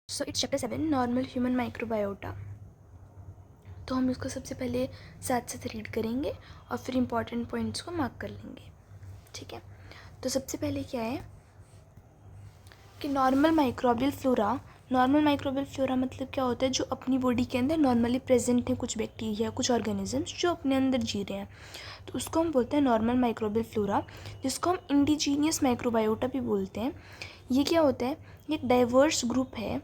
So it's chapter 7 normal human microbiota. तो हम इसको सबसे पहले साथ साथ रीड करेंगे और फिर इम्पॉर्टेंट पॉइंट्स को मार्क कर लेंगे। ठीक है, तो सबसे पहले क्या है कि नॉर्मल माइक्रोबियल फ्लोरा मतलब क्या होता है, जो अपनी बॉडी के अंदर नॉर्मली प्रेजेंट है, कुछ बैक्टीरिया, कुछ ऑर्गेनिजम्स जो अपने अंदर जी रहे हैं, तो उसको हम बोलते हैं नॉर्मल माइक्रोबियल फ्लोरा, जिसको हम इंडिजीनियस माइक्रोबायोटा भी बोलते हैं। ये क्या होता है, ये एक डाइवर्स ग्रुप है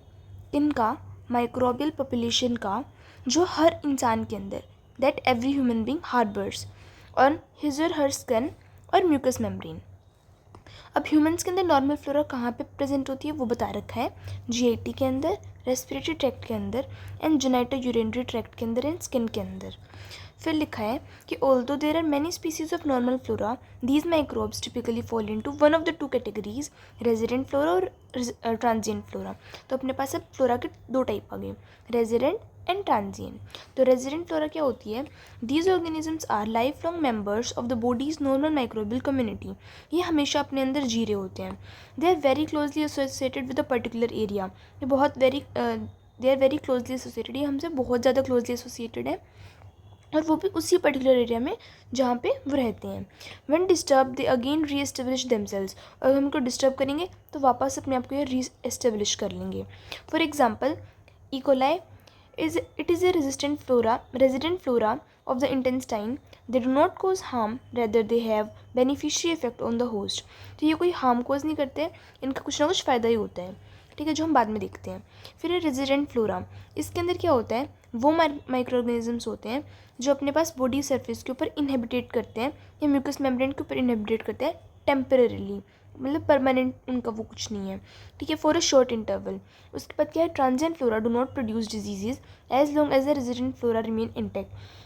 इनका माइक्रोबियल पॉपुलेशन का, जो हर इंसान के अंदर that every human being harbours on his और हर स्किन और म्यूकस मेम्ब्रेन। अब ह्यूमंस के अंदर नॉर्मल फ्लोरा कहाँ पे प्रेजेंट होती है वो बता रखा है, जीआईटी के अंदर, रेस्पिरेटरी ट्रैक्ट के अंदर एंड जेनिटो यूरिनरी ट्रैक्ट के अंदर एंड स्किन के अंदर। फिर लिखा है कि although there are many species of normal flora, these microbes typically fall into one of the two categories, resident flora और ट्रांजिएंट फ्लोरा। तो अपने पास अब फ्लोरा के दो टाइप आ गए, रेजिडेंट एंड ट्रांजिएंट। तो रेजिडेंट फ्लोरा क्या होती है, these organisms are life long members of the body's normal microbial community. ये हमेशा अपने अंदर जी रहे होते हैं। They are very closely associated with a particular area. ये बहुत they are very closely associated, ये हमसे बहुत ज़्यादा क्लोजली एसोसिएटेड है, और वो भी उसी पर्टिकुलर एरिया में जहाँ पे वो रहते हैं। व्हेन डिस्टर्ब दे अगेन री एस्टेब्लिश देमसेल्स, और हम उनको डिस्टर्ब करेंगे तो वापस अपने आप को ये री एस्टेब्लिश कर लेंगे। For example E coli it is a resident flora of the intestine. They do not cause harm, rather they have beneficiary effect on the host. तो ये कोई हार्म कोज नहीं करते, इनका कुछ ना कुछ फ़ायदा ही होता है। ठीक है, जो हम बाद में देखते हैं। फिर है रेजिडेंट फ्लोरा, इसके अंदर क्या होता है, वो माइक्रो ऑर्गेनिजम्स होते हैं जो अपने पास बॉडी सरफेस के ऊपर इनहेबिटेट करते हैं या म्यूकस मेम्ब्रेन के ऊपर इनहेबिटेट करते हैं टेम्परेरीली, मतलब परमानेंट उनका वो कुछ नहीं है। ठीक है, फॉर अ शॉर्ट इंटरवल। उसके बाद क्या है, transient flora do not produce diseases as long as the resident flora remain intact.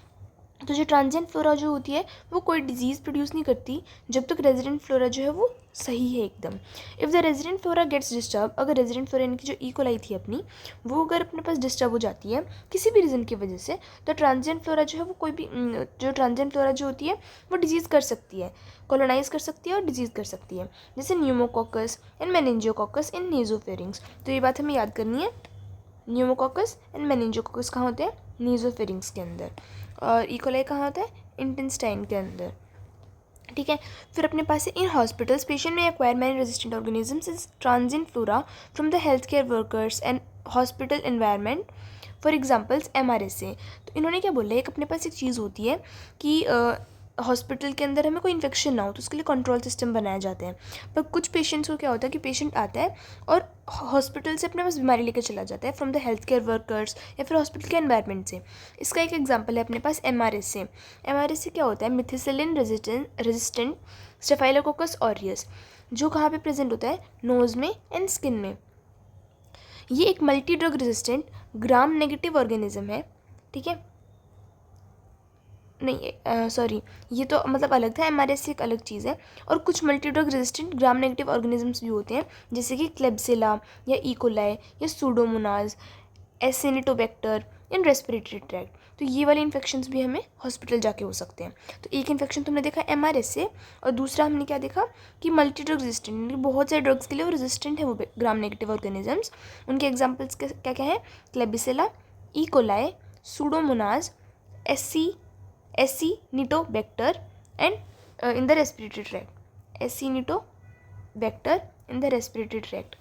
तो जो ट्रांजिएंट फ्लोरा जो होती है वो कोई डिजीज़ प्रोड्यूस नहीं करती जब तक रेजिडेंट फ्लोरा जो है वो सही है एकदम। If the resident flora gets disturb, अगर रेजिडेंट फ्लोरा यानी कि जो इकोलाई थी अपनी, वो अगर अपने पास डिस्टर्ब हो जाती है किसी भी रीज़न की वजह से, तो ट्रांजिएंट फ्लोरा जो है वो कोई भी जो ट्रांजिएंट फ्लोरा जो होती है वो डिजीज़ कर सकती है, कॉलोनाइज कर सकती है और डिजीज़ कर सकती है, जैसे न्यूमोकोकस एंड मेनिंजियोकोकस इन नेजोफेरिंग्स। तो ये बात हमें याद करनी है, न्यूमोकोकस एंड मेनिंजियोकोकस कहाँ होते हैं, नेजोफेरिंग्स के अंदर, और इकोलाई कहाँ होता है, इंटेस्टाइन के अंदर। ठीक है, फिर अपने पास इन हॉस्पिटल्स पेशेंट में acquire many resistant organisms is transient flora from the health care workers and hospital environment, for examples MRSA। तो इन्होंने क्या बोला है, एक अपने पास एक चीज़ होती है कि हॉस्पिटल के अंदर हमें कोई इन्फेक्शन ना हो तो उसके लिए कंट्रोल सिस्टम बनाए जाते हैं। पर कुछ पेशेंट्स को क्या होता है कि पेशेंट आता है और हॉस्पिटल से अपने पास बीमारी लेकर चला जाता है from the health care workers या फिर हॉस्पिटल के एनवायरनमेंट से। इसका एक एग्जांपल है अपने पास MRSA। MRSA क्या होता है, मिथिसिलिन रेजिस्टेंट स्टेफाइलोकोकस ऑरियस, जो कहाँ पे प्रेजेंट होता है, नोज़ में एंड स्किन में। ये एक multi drug resistant gram negative organism है। ठीक है, नहीं सॉरी, ये तो मतलब अलग था, MRSA एक अलग चीज़ है। और कुछ मल्टी ड्रग रेजिस्टेंट ग्राम नेगेटिव ऑर्गेनिजम्स भी होते हैं, जैसे कि क्लेब्सिला या इकोलाई या सूडोमोनाज, एसिनिटोबैक्टर इन रेस्पिरेटरी ट्रैक्ट। तो ये वाले इन्फेक्शंस भी हमें हॉस्पिटल जाके हो सकते हैं। तो एक इन्फेक्शन तुमने देखा MRSA, और दूसरा हमने क्या देखा कि मल्टी ड्रग रेजिस्टेंट, यानी बहुत सारे ड्रग्स के लिए वो रेजिस्टेंट है वो ग्राम नेगेटिव ऑर्गेनिजम्स। उनके एग्जाम्पल्स क्या क्या हैं, Klebsiella, E coli, Pseudomonas, Acinetobacter and in the respiratory tract, Acinetobacter in the respiratory tract.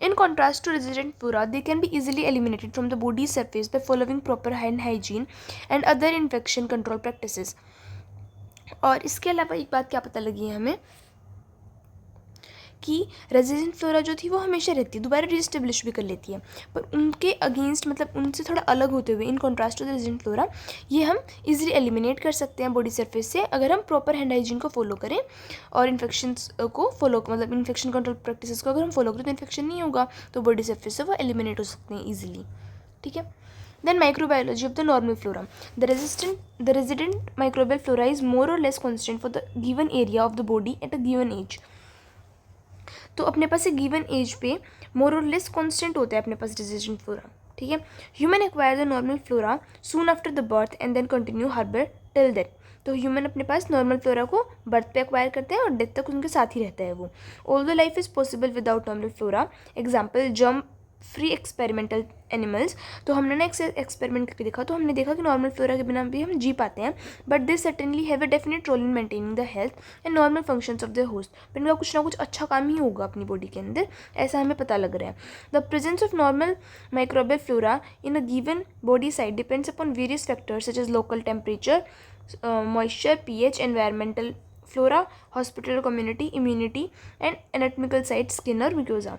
In contrast to resident flora, they can be easily eliminated from the body's surface by following proper hand hygiene and other infection control practices. और इसके अलावा एक बात क्या पता लगी है हमें कि रेजिडेंट फ्लोरा जो थी वो हमेशा रहती है, दोबारा रीस्टेब्लिश भी कर लेती है, पर उनके अगेंस्ट मतलब उनसे थोड़ा अलग होते हुए, in contrast to the resident flora, ये हम इजीली एलिमिनेट कर सकते हैं बॉडी सरफेस से अगर हम प्रॉपर हैंड हाइजीन को फॉलो करें और इन्फेक्शंस को फॉलो, मतलब इन्फेक्शन कंट्रोल प्रैक्टिसेस को अगर हम फॉलो करें तो इन्फेक्शन नहीं होगा, तो बॉडी सरफेस से वो एलिमिनेट हो सकते हैं ईजिली। ठीक है, then microbiology of the normal flora. The resident microbial flora is more or less constant for the given area of the body at a given age. तो अपने पास एक गिवन एज पे मोर और लेस कांस्टेंट होता है अपने पास रेजिडेंट फ्लोरा। ठीक है, human acquire the normal flora soon after the birth and then continue harbour till death. तो ह्यूमन अपने पास नॉर्मल फ्लोरा को बर्थ पे एक्वायर करते हैं और डेथ तक उनके साथ ही रहता है वो। Although life is possible without normal flora, example free experimental animals, तो हमने ना एक एक्सपेरिमेंट करके देखा, तो हमने देखा कि नॉर्मल फ्लोरा के बिना भी हम जी पाते हैं, but this certainly have a definite role in maintaining the health and normal functions of the host. पर इनका कुछ ना कुछ अच्छा काम ही होगा अपनी बॉडी के अंदर, ऐसा हमें पता लग रहा है। The presence of normal microbial flora in a given body site depends upon various factors such as local temperature, moisture, pH, environmental flora, hospital community, immunity and anatomical site, skin और mucosa.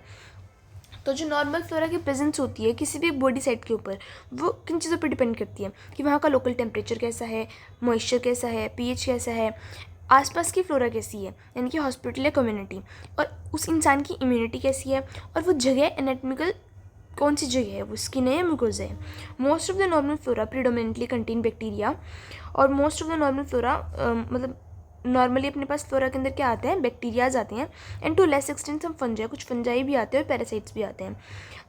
तो जो normal flora की presence होती है किसी भी body site के ऊपर, वो किन चीज़ों पर डिपेंड करती है कि वहाँ का लोकल टेम्परेचर कैसा है, मॉइस्चर कैसा है, pH कैसा है, आसपास की फ्लोरा कैसी है यानी कि हॉस्पिटल या कम्युनिटी, और उस इंसान की इम्यूनिटी कैसी है, और वो जगह एनाटॉमिकल कौन सी जगह है, वो स्किन है या म्यूकोजा है। Most of the normal flora predominantly contain bacteria, और most of the normal flora मतलब नॉर्मली अपने पास फ्लोरा के अंदर क्या आते हैं, बैक्टीरियाज आते हैं, and to less extent some fungi, कुछ फंजाई भी आते हैं और पैरासाइट्स भी आते हैं।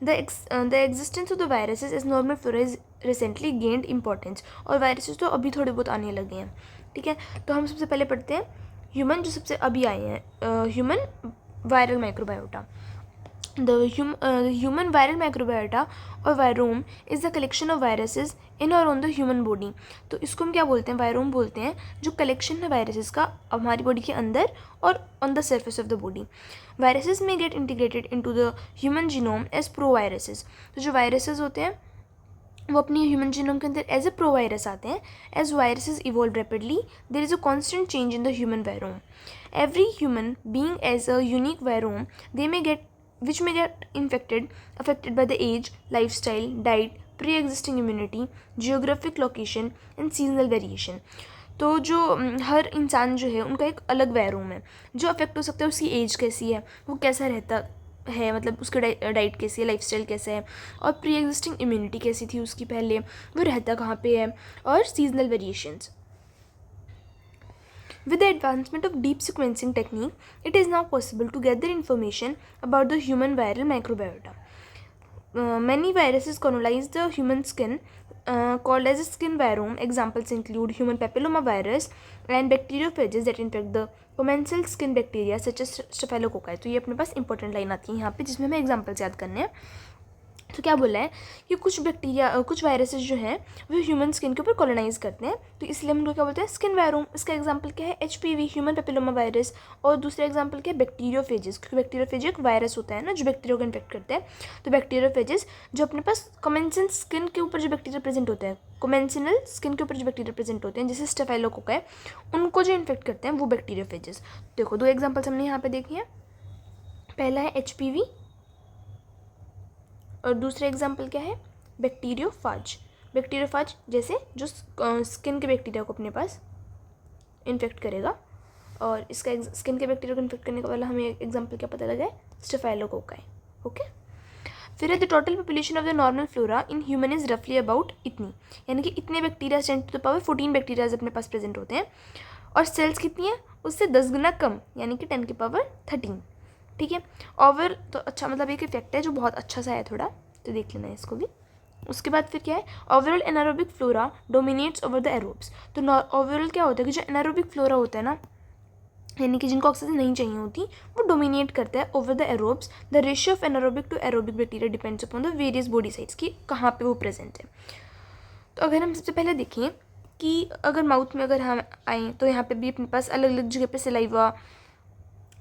The existence of the viruses is normal flora is recently gained importance, और वायरसेस तो अभी थोड़े बहुत आने लगे हैं, ठीक है। तो हम सबसे पहले पढ़ते हैं ह्यूमन, जो सबसे अभी आए हैं, human viral microbiota. The human viral microbiota और वायरोम is the collection of viruses in और ऑन द ह्यूमन बॉडी। तो इसको हम क्या बोलते हैं, वायरोम बोलते हैं, जो कलेक्शन है वायरसेस का हमारी बॉडी के अंदर और on the surface of the body. Viruses may get integrated into the human genome as proviruses. तो जो वायरसेस होते हैं वो अपनी ह्यूमन जीनोम के अंदर एज ए प्रो वायरस आते हैं। As viruses evolve rapidly there is a constant change in the human virome. Every human being as a unique virome they may get affected by the age, lifestyle, diet, pre-existing immunity, geographic location and seasonal variation। तो जो हर इंसान जो है उनका एक अलग वायरोम है जो अफेक्ट हो सकता है, उसकी एज कैसी है, वो कैसा रहता है, मतलब उसकी डाइट कैसी है, लाइफस्टाइल कैसा है, और प्री एग्जिस्टिंग इम्यूनिटी कैसी थी उसकी पहले, वो रहता कहाँ पे है, और seasonal variations. With the advancement of deep sequencing technique, it is now possible to gather information about the human viral microbiota. Many viruses colonize the human skin, called as a skin virome. Examples include human papillomavirus and bacteriophages that infect the commensal skin bacteria such as Staphylococci. तो ये अपने पास important line आती है यहाँ पे जिसमें हमें examples याद करने हैं। तो क्या बोला है कि कुछ बैक्टीरिया, कुछ वायरसेस जो हैं वो ह्यूमन स्किन के ऊपर कॉलोनाइज करते हैं, तो इसलिए हम लोग क्या बोलते हैं, स्किन वायरोम। इसका एग्जांपल क्या है, HPV, ह्यूमन पेपिलोमा वायरस, और दूसरा एग्जांपल क्या है, बैक्टीरियोफेजेस, क्योंकि बैक्टीरियोफेज एक वायरस होता है ना जो बैक्टीरिया को इन्फेक्ट करते हैं। तो बैक्टीरियोफेजेस जो अपने पास कमेंसिल स्किन के ऊपर जो बैक्टीरिया प्रेजेंट होते हैं, कमेंसिनल स्किन के ऊपर जो बैक्टीरिया प्रेजेंट होते हैं जैसे स्टेफाइलोकोकाई, उनको जो इन्फेक्ट करते हैं वो बैक्टीरियोफेजेस। देखो दो एग्जाम्पल्स हमने यहाँ पे देखी हैं, पहला है HPV और दूसरा एग्जाम्पल क्या है, बैक्टीरियोफाज। बैक्टीरियोफाज जैसे जो स्किन के बैक्टीरिया को अपने पास इन्फेक्ट करेगा, और इसका स्किन के बैक्टीरिया को इन्फेक्ट करने का वाला हमें एग्जाम्पल क्या पता लगा है, स्टेफाइलोकोकाई। ओके, फिर है the total population of the normal flora in human is रफली अबाउट इतनी, यानी कि इतने बैक्टीरिया 10⁻14 बैक्टीरियाज अपने पास प्रेजेंट होते हैं, और सेल्स कितनी है, उससे 10 गुना कम, यानी कि 10⁻13। ठीक है, ओवर तो अच्छा, मतलब एक इफेक्ट है जो बहुत अच्छा सा है थोड़ा, तो देख लेना है इसको भी। उसके बाद फिर क्या है, overall anaerobic flora dominates over the aerobes. तो ओवरऑल क्या होता है कि जो एनारोबिक फ्लोरा होता है ना, यानी कि जिनको ऑक्सीजन नहीं चाहिए होती, वो डोमिनेट करता है over the aerobes. The ratio of anaerobic to aerobic bacteria depends upon the various body sites की कहाँ पे वो प्रेजेंट है। तो अगर हम सबसे पहले देखें कि अगर माउथ में अगर हम आएँ तो यहाँ पे भी अपने पास अलग अलग जगह पे सलाइवा,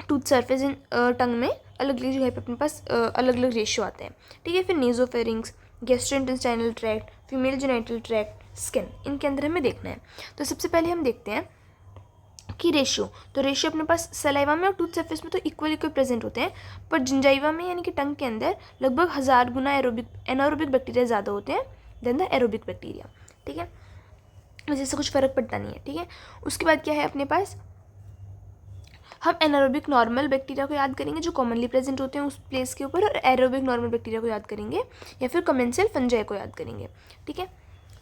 टूथ सरफेस इन टंग में अलग अलग जगह पे अपने पास अलग अलग रेशियो आते हैं। ठीक है, फिर nasopharynx, gastrointestinal tract, female genital tract, skin, इनके अंदर हमें देखना है। तो सबसे पहले हम देखते हैं कि रेशियो, तो रेशियो अपने पास सलाइवा में और टूथ सरफेस में तो इक्वल प्रेजेंट होते हैं, पर जिंजाइवा में यानी कि टंग के अंदर लगभग 1000 गुना एनारोबिक बैक्टीरिया ज़्यादा होते हैं देन द एरोबिक बैक्टीरिया। ठीक है, वजह से कुछ फ़र्क पड़ता नहीं है। ठीक है, उसके बाद क्या है अपने पास, हम एनारोबिक नॉर्मल बैक्टीरिया को याद करेंगे जो कॉमनली प्रेजेंट होते हैं उस प्लेस के ऊपर, और एरोबिक नॉर्मल बैक्टीरिया को याद करेंगे, या फिर कमेंसल फंजाई को याद करेंगे। ठीक है,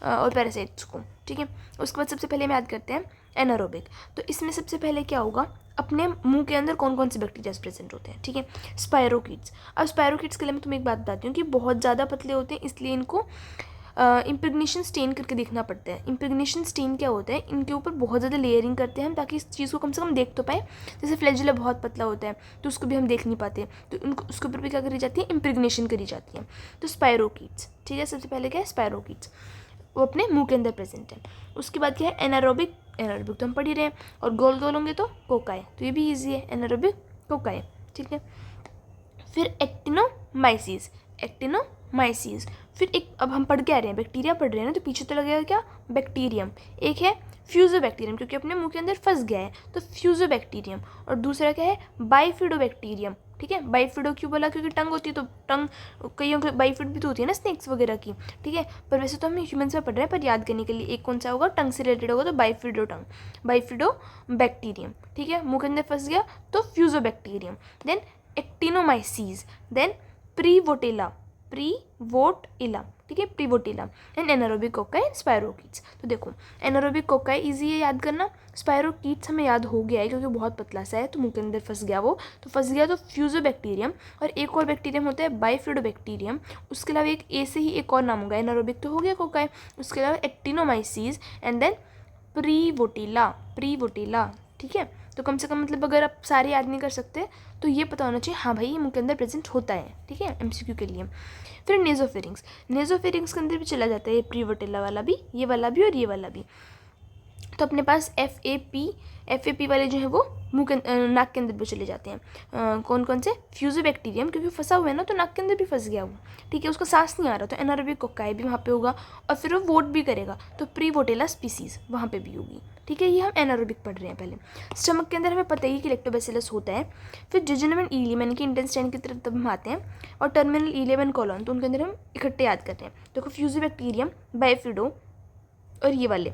और पैरासाइट्स को। ठीक है, उसके बाद सबसे पहले हम याद करते हैं एनारोबिक। तो इसमें सबसे पहले क्या होगा, अपने मुंह के अंदर कौन कौन से बैक्टीरिया प्रेजेंट होते हैं। ठीक है, स्पायरोकीट्स। अब स्पायरोकीट्स के लिए मैं तुम्हें एक बात बताती हूँ कि बहुत ज़्यादा पतले होते हैं, इसलिए इनको इम्प्रेगनेशन स्टेन करके देखना पड़ता है। इम्प्रेगनेशन स्टेन क्या होता है, इनके ऊपर बहुत ज़्यादा लेयरिंग करते हैं हम ताकि इस चीज़ को कम से कम देख तो पाए। जैसे फ्लैजिला बहुत पतला होता है तो उसको भी हम देख नहीं पाते, तो उनको उसके ऊपर भी क्या करी जाती है, इम्प्रेगनेशन करी जाती है। तो स्पायरोकीट्स, ठीक है, सबसे पहले क्या है स्पायरोकीट्स, वो अपने मुंह के अंदर प्रेजेंट है। उसके बाद क्या है एनारोबिक, एनारोबिक तो हम पढ़ ही रहे हैं, और गोल गोल होंगे तो कोकाई, तो ये भी ईजी है, एनारोबिक कोकाई, ठीक है। फिर एक्टिनोमाइसीस, एक्टिनोमाइसीस, फिर एक, अब हम पढ़ के आ रहे हैं बैक्टीरिया पढ़ रहे हैं ना, तो पीछे तो लगेगा क्या बैक्टीरियम, एक है फ्यूजोबैक्टीरियम क्योंकि अपने मुंह के अंदर फंस गया है तो फ्यूजोबैक्टीरियम, और दूसरा क्या है बाइफिडोबैक्टीरियम, ठीक है। बाइफिडो क्यों बोला, क्योंकि टंग होती है तो टंग कईयों के बाइफिड भी तो होती है ना स्नेक्स वगैरह की, ठीक है। पर वैसे तो हम ह्यूमन्स में पढ़ रहे हैं, पर याद करने के लिए एक कौन सा होगा, टंग से रिलेटेड होगा तो बाइफिडो टंग, बाइफिडो बैक्टीरियम, ठीक है। मुंह के अंदर फंस गया तो Fusobacterium, then एक्टिनोमाइसीस, then prevotella, prevotella, ठीक है, प्रीवोटेला, एंड एनारोबिक कोकाई, स्पायरोकीट्स। तो देखो एनारोबिक कोकाई इजी है याद करना, स्पायरोकीट्स हमें याद हो गया है क्योंकि बहुत पतला सा है तो मुंह के अंदर फंस गया वो, तो फंस गया तो फ्यूजोबैक्टीरियम, और एक और बैक्टीरियम होता है बाइफिडोबैक्टीरियम, उसके अलावा एक ए से ही एक और नाम होगा, एनारोबिक तो हो गया कोकाई, उसके अलावा एक्टिनोमाइसीस एंड देन प्रीवोटेला, प्रीवोटेला, ठीक है। तो कम से कम मतलब अगर आप सारे याद नहीं कर सकते तो ये पता होना चाहिए हाँ भाई ये मुंह के अंदर प्रेजेंट होता है, ठीक है, एमसीक्यू के लिए। फिर नेजोफेरिंग्स, नेजोफेरिंग्स के अंदर भी चला जाता है ये प्रीवोटेला वाला भी, ये वाला भी और ये वाला भी। तो अपने पास FAP वाले जो है वो मुंह के नाक के अंदर भी चले जाते हैं। कौन कौन से, फ्यूजोबैक्टीरियम क्योंकि फंसा हुआ है ना तो नाक के अंदर भी फंस गया वो, ठीक है, उसका सांस नहीं आ रहा, तो एनारोबिक कोकाई भी वहाँ पे होगा, और फिर वो वोट भी करेगा तो प्रीवोटेला स्पीसीज वहाँ पे भी होगी, ठीक है। ये हम एनारोबिक पढ़ रहे हैं पहले। स्टमक के अंदर हमें पता ही कि लैक्टोबैसिलस होता है। फिर जेजुनम एंड इलियम यानी कि इंटेस्टाइन की तरफ तब हम आते हैं, और टर्मिनल इलियम एंड कॉलन, तो उनके अंदर हम इकट्ठे याद करते हैं। देखो फ्यूजोबैक्टीरियम, बाइफिडो और ये वाले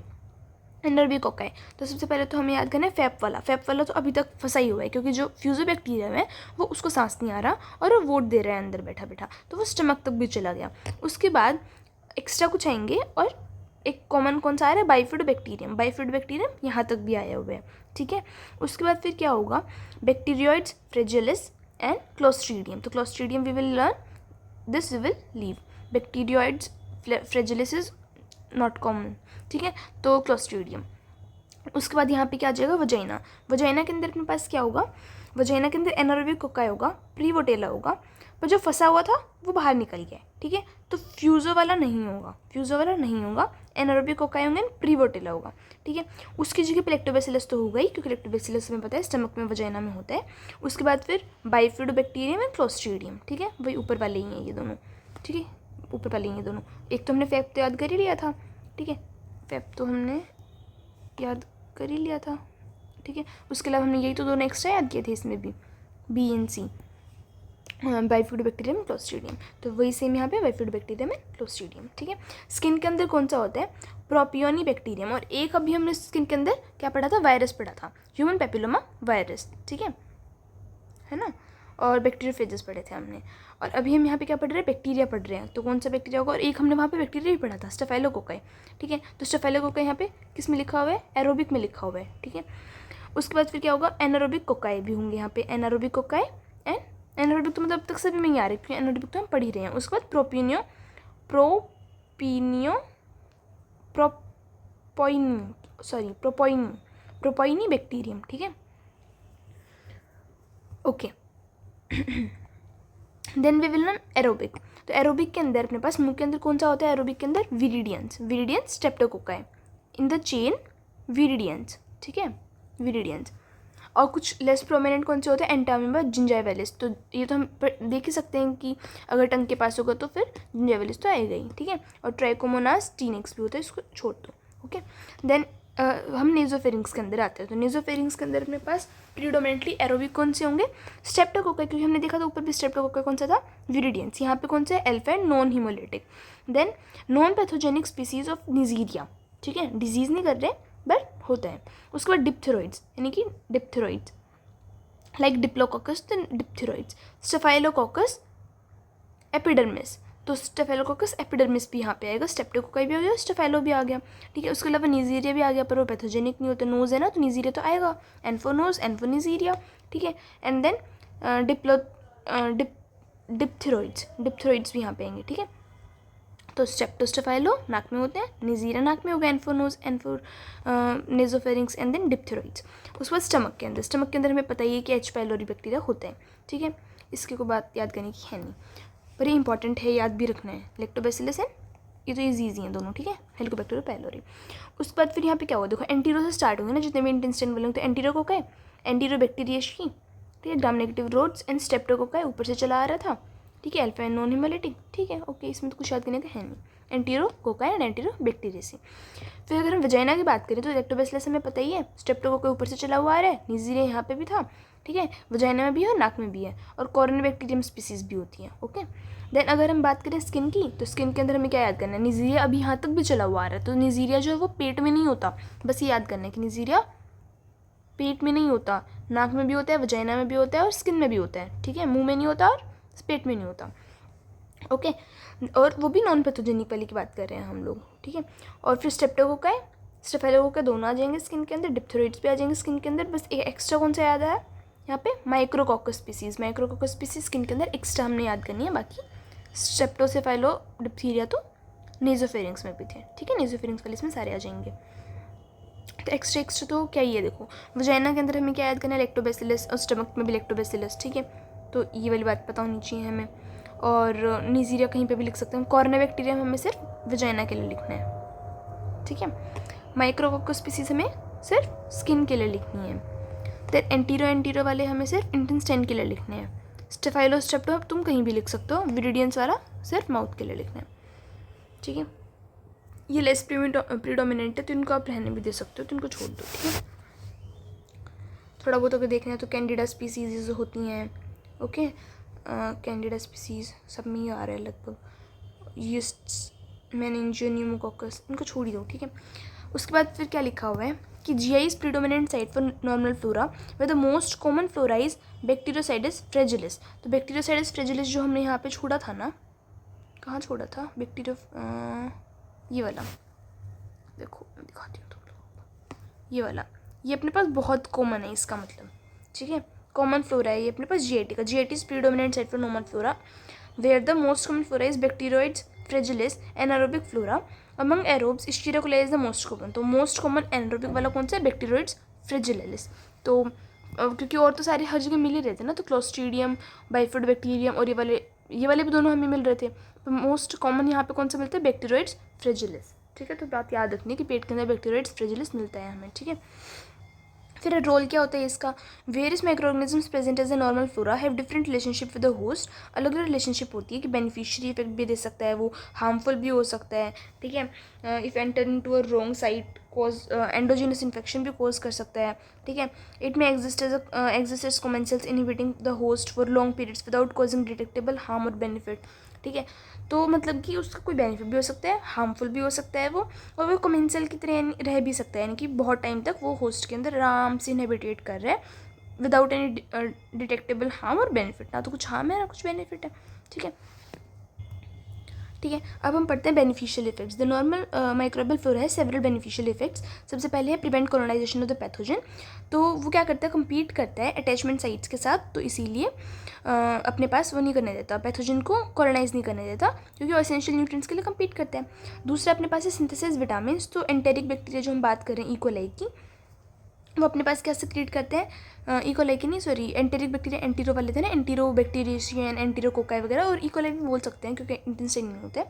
एनारोबिक कोकाई। तो सबसे पहले तो हमें याद करना है फैप वाला, फैप वाला तो अभी तक फंसा ही हुआ है क्योंकि जो फ्यूजोबैक्टीरियम है वो उसको सांस नहीं आ रहा और वो वोट दे रहा है अंदर बैठा बैठा, तो वो स्टमक तक भी चला गया। उसके बाद एक्स्ट्रा कुछ आएंगे और एक कॉमन कौन सा आ रहा है, बाइफिडोबैक्टीरियम, बाइफिडोबैक्टीरियम यहाँ तक भी आया हुआ है, ठीक है। उसके बाद फिर क्या होगा, बैक्टीरियोइड्स, फ्रेजिलिस एंड क्लोस्ट्रीडियम। तो Clostridium we will learn, this we will leave, Bacteroides, fragilis is not common, ठीक है, तो क्लोस्ट्रीडियम। उसके बाद यहाँ पे क्या आ जाएगा, वजाइना, वजाइना के अंदर अपने पास क्या होगा, वजाइना के अंदर एनारोबिक कोकाई होगा, प्रीवोटेला होगा, पर जो फंसा हुआ था वो बाहर निकल गया है, ठीक है, तो फ्यूजो वाला नहीं होगा, फ्यूजो वाला नहीं होगा, एनारोबिक कोकाई होंगे, प्रीवोटेला होगा, ठीक है। उसकी जगह पे लैक्टोबैसिलस तो होगा ही क्योंकि लैक्टोबैसिलस हमें पता है स्टमक में वजाइना में होता है। उसके बाद फिर बाइफिडोबैक्टीरियम एंड क्लोस्ट्रीडियम, ठीक है, वही ऊपर वाले ही हैं ये दोनों, ठीक है, ऊपर वाले ही हैं दोनों। एक तो हमने फैप तो याद कर ही लिया था, ठीक है, फैप तो हमने याद कर ही लिया था, ठीक है। उसके अलावा हमने यही तो दोनों एक्स्ट्रा याद किए थे इसमें भी, B and C, बाइफिडोबैक्टीरियम, क्लोस्ट्रीडियम, तो वही सेम यहाँ पे बाइफिडोबैक्टीरियम एंड क्लोस्ट्रीडियम, ठीक है। स्किन के अंदर कौन सा होता है, प्रोपियोनी बैक्टीरियम, और एक अभी हमने स्किन के अंदर क्या पढ़ा था, वायरस पढ़ा था, ह्यूमन पेपिलोमा वायरस, ठीक है ना, और बैक्टीरियोफेजेस पढ़े थे हमने। और अभी हम यहाँ पे क्या पढ़ रहे हैं, बैक्टीरिया पढ़ रहे हैं, तो कौन सा बैक्टीरिया होगा, और एक हमने वहाँ पे बैक्टीरिया भी पढ़ा था, स्टेफाइलोकोकाई, ठीक है। तो स्टेफाइलोकोकाई यहाँ पे किस में लिखा हुआ है, एरोबिक में लिखा हुआ है, ठीक है। उसके बाद फिर क्या होगा, एनारोबिक कोकाई भी होंगे यहाँ पे, एनारोबिक कोकाई एंड एनारोबिक तो मतलब अब तक सभी में ही आ रहे हैं क्योंकि एनारोबिक तो हम पढ़ ही रहे हैं। उसके बाद प्रोपोइनी बैक्टीरियम, ठीक है, okay. Then we will learn aerobic. तो एरोबिक के अंदर अपने पास मुंह के अंदर कौन सा होता है, एरोबिक के अंदर विरिडियंस, विरिडियंस स्ट्रेप्टोकोकाई इन द चेन, विरिडियंस, ठीक है, विरिडियंस। और कुछ लेस प्रोमिनेंट कौन से होते हैं, एंटामीबा, जिंजाइवेलिस, तो ये तो हम देख ही सकते हैं कि अगर टंग के पास होगा तो फिर जिंजाइवेलिस तो आएगा ही, ठीक है। और ट्राइकोमोनास टीनेक्स भी होता है, इसको छोड़ दो, ओके। देन हम नेजोफेरिंग्स के अंदर आते हैं, तो नेजोफेरिंग्स के अंदर अपने पास प्रीडोमिनेटली एरोबिक कौन से होंगे, स्ट्रेप्टोकोकाई, क्योंकि हमने देखा था ऊपर भी स्ट्रेप्टोकोकाई कौन सा था, विरिडियंस। यहाँ पे कौन सा है, alpha and non haemolytic. Then non pathogenic species of Neisseria, ठीक है, डिजीज नहीं कर रहे बट होता है। उसके बाद डिप्थेरॉइड्स यानी कि डिप्थेरॉइड्स लाइक डिप्लोकोकस, तो डिप्थेरॉइड्स। स्टेफाइलोकोकस एपिडर्मिस, तो स्टेफाइलोकोकस एपिडर्मिस भी यहाँ पे आएगा, स्ट्रेप्टोकोकाई भी आ गया, स्टेफाइलो भी आ गया, ठीक है। उसके अलावा निजीरिया भी आ गया, पर वो पैथोजेनिक नहीं होता, नोज है ना तो निजीरिया तो आएगा, एन्फोनोज, एन्फोनिजीरिया, ठीक है। एंड देन डिप्थेरॉइड्स भी यहाँ पे आएंगे, ठीक है। तो स्टेप्टोस्टेफाइलो नाक में होते हैं, निजीरिया नाक में होगा, एनफोनोज नेजोफेरिंग्स एंड देन डिप्थेरॉइड्स। उसके बाद स्टमक के अंदर हमें पता ही है कि एच पाइलोरी बैक्टीरिया होते हैं, ठीक है, इसकी कोई बात याद करने की है नहीं, पर ये इंपॉर्टेंट है, याद भी रखना है, लैक्टोबैसिलस एंड ये तो ईजी हैं दोनों, ठीक है, हेलिकोबैक्टर पाइलोरी। उसके बाद फिर यहाँ पे क्या हुआ, देखो एंटीरो से स्टार्ट होंगे ना जितने भी इंटेस्टाइन वाले होंगे, तो एंटीरो को क्या, एंटीरो बैक्टीरियाशी, ठीक है, gram negative rods and streptococci ऊपर से चला आ रहा था, ठीक है, अल्फा एंड नॉन हिमोलिटिक, ठीक है, ओके, इसमें तो कुछ याद करने का है नहीं, एंटीरो कोकाई एंड एंटीरो बैक्टीरियासी। फिर अगर हम वजाइना की बात करें तो लैक्टोबैसिलस हमें पता ही है, स्टेप्टोकोकाई ऊपर से चला हुआ आ रहा है, निजीरिया यहाँ पे भी था, ठीक है, वजाइना में भी है और नाक में भी है, और कॉर्निबैक्टीरियम स्पीसीज भी होती है, ओके। देन अगर हम बात करें स्किन की, तो स्किन के अंदर हमें क्या याद करना है, निजीरिया अभी यहाँ तक भी चला हुआ आ रहा है, तो निजीरिया जो है वो पेट में नहीं होता, बस ये याद करना है कि निजीरिया पेट में नहीं होता, नाक में भी होता है, वजाइना में भी होता है और स्किन में भी होता है, ठीक है, मुंह में नहीं होता और पेट में नहीं होता, ओके। और वो भी नॉन पैथोजेनिक वाली की बात कर रहे हैं हम लोग, ठीक है। और फिर स्टेप्टोकोकाई स्टेफाइलोकोकाई दोनों आ जाएंगे स्किन के अंदर, डिप्थेरॉइड्स भी आ जाएंगे स्किन के अंदर, बस एक एक्स्ट्रा कौन सा याद आया यहाँ पे, माइक्रोकोकस स्पीसीज स्किन के अंदर एक्स्ट्रा हमने याद करनी है, बाकी स्टेप्टोसेफाइलो डिप्थीरिया तो नेजोफेरिंग्स में भी थे, ठीक है, नेजोफेरिंग्स वाले इसमें सारे आ जाएंगे। तो एक्स्ट्रा तो क्या ही है, देखो वजाइना के अंदर हमें क्या याद करना है, लैक्टोबैसिलस, और स्टमक में भी लैक्टोबैसिलस, ठीक है, तो ये वाली बात पता होनी चाहिए हमें। और निजीरिया कहीं पे भी लिख सकते हैं, कॉर्निबैक्टीरियम हमें सिर्फ वजाइना के लिए लिखना है, ठीक है, माइक्रोकोकस स्पीसीज हमें सिर्फ स्किन के लिए लिखनी है, देन एंटीरो वाले हमें सिर्फ इंटेस्टाइन के लिए लिखने हैं, स्टेफाइलोस्टेप्टो तुम कहीं भी लिख सकते हो, विरिडियंस वाला सिर्फ माउथ के लिए लिखना है, ठीक है। ये लेस प्रीडोमिनेंट है तो इनको आप रहने भी दे सकते हो, तो इनको छोड़ दो, ठीक है। थोड़ा बहुत अगर देखना है तो कैंडिडा स्पीसीज होती हैं, ओके, कैंडिडा स्पीसीज सब में ही आ रहा है लगभग, यीस्ट, मेनिंजियो, न्यूमोकोकस, इनको छोड़ ही दो, ठीक है। उसके बाद फिर क्या लिखा हुआ है कि GI is predominant site for normal flora where the most common flora is Bacteroides fragilis. तो बैक्टीरियोसाइडिस फ्रेजिलिस जो हमने यहाँ पे छोड़ा था ना, कहाँ छोड़ा था, ये वाला, देखो मैं दिखाती हूँ तुम लोगों को, ये वाला, ये अपने पास बहुत कॉमन है, इसका मतलब, ठीक है, कॉमन फ्लोरा है ये अपने पास जीआईटी का, GIT is predominant site for normal flora where the most common flora is Bacteroides fragilis, anaerobic flora among aerobes Escherichia coli is the most common. तो मोस्ट कॉमन एनारोबिक वाला कौन सा है, बैक्टीरियोइड्स फ्रेजिलिस। तो क्योंकि और तो सारे हर जगह मिल ही रहे थे ना, तो क्लोस्ट्रीडियम, बाइफिडोबैक्टीरियम और ये वाले भी दोनों हमें मिल रहे थे, तो मोस्ट कॉमन यहाँ पे कौन सा मिलता है, बैक्टीरियोइड्स फ्रेजिलिस, ठीक है। तो बात याद रखनी है कि पेट के अंदर बैक्टीरियोइड्स फ्रेजिलिस मिलता है हमें, ठीक है। फिर रोल क्या होता है इसका, various micro organisms present as a normal flora have different relationship with the host. अलग अलग रिलेशनशिप होती है कि बेनिफिशियरी इफेक्ट भी दे सकता है, वो हार्मफुल भी हो सकता है, ठीक है, if enter into a wrong site cause endogenous infection भी कॉज कर सकता है, ठीक है। It may exist as commensals inhibiting the host for long periods without causing detectable harm और बेनिफिट, ठीक है। तो मतलब कि उसका कोई बेनिफिट भी हो सकता है, हार्मफुल भी हो सकता है वो, और वो कमेंसल की तरह रह भी सकता है, यानी कि बहुत टाइम तक वो होस्ट के अंदर आराम से इनहेबिटेट कर रहा है विदाउट एनी डिटेक्टेबल हार्म और बेनिफिट, ना तो कुछ हार्म है ना कुछ बेनिफिट है, ठीक है, ठीक है। अब हम पढ़ते हैं beneficial effects. The normal microbial flora है सेवरल बेनिफिशियल इफेक्ट्स। सबसे पहले है prevent colonisation of the pathogen. तो वो क्या करता है, कम्पीट करता है अटैचमेंट साइट्स के साथ, तो इसीलिए अपने पास वो नहीं करने देता, पैथोजन को कॉलोनाइज नहीं करने देता, क्योंकि वो एसेंशियल न्यूट्रिएंट्स के लिए कम्पीट करता है। दूसरा अपने पास है सिंथेसिस विटामिन। तो एंटेरिक बैक्टीरिया जो हम बात करें इकोलाई की, वो अपने पास क्या सिक्रीट करते हैं, इकोलाई की नहीं सॉरी, एंटेरिक बैक्टीरिया एंटीरो वाले थे ना, एंटीरो बैक्टीरियन, एंटीरो कोकाई वगैरह, और इकोलाई भी बोल सकते हैं क्योंकि इंटेस्टाइन नहीं होते,